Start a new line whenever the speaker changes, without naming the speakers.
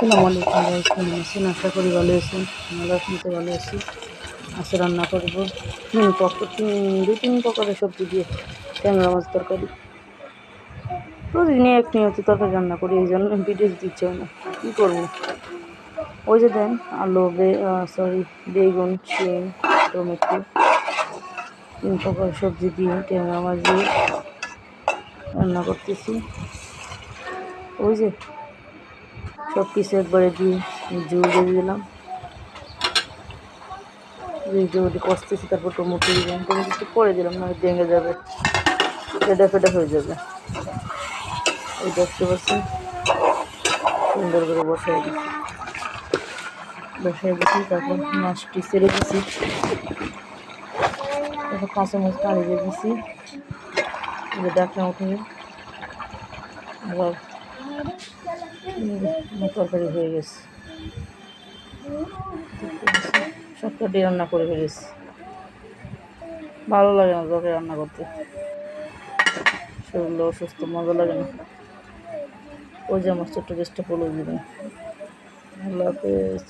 আসসালামু আলাইকুম গাইস, কেমন আছেন? আশা করি ভালো আছেন। আমরা শুনতে ভালো আছি। আজকে রান্না করবো দুই তিন প্রকারের সবজি দিয়ে ট্যাংরা মাছ তরকারি। প্রতিদিনই এক নিয়মিত তরকারি রান্না করি, এই জন্য ভিডিও দিতে ইচ্ছে হয় না। কী করবো? ওই যে দেন আলু, বেগুন, শিম, টমেটো, তিন প্রকার সবজি দিয়ে ট্যাংরা মাছ দিয়ে রান্না করতেছি। ওই যে সব কিছু একবারে দিয়ে ঝোল দিয়ে দিলাম, যদি কষতেছি। তারপর টমেটো দিলাম, টমেটো একটু পরে দিলাম, না ভেঙে যাবে, ফেডা ফেডা হয়ে যাবে। এই দেখতে পাচ্ছেন, সুন্দর করে বসাই দিচ্ছি। তারপর মাছটি ছেড়ে দিচ্ছি, তারপর কাঁচামরিচ পানি দিয়ে দিচ্ছি, ডাকনা উঠে আবার তরকারি হয়ে গেছে। সবটা রান্না করে ফেলেছি। ভালো লাগে না তরকারি রান্না করতে, শরীর অসুস্থ, মজা লাগে না। ওই যে আমার ছোট্ট চেষ্টা বলে দিবেন। আল্লাহ হাফেজ।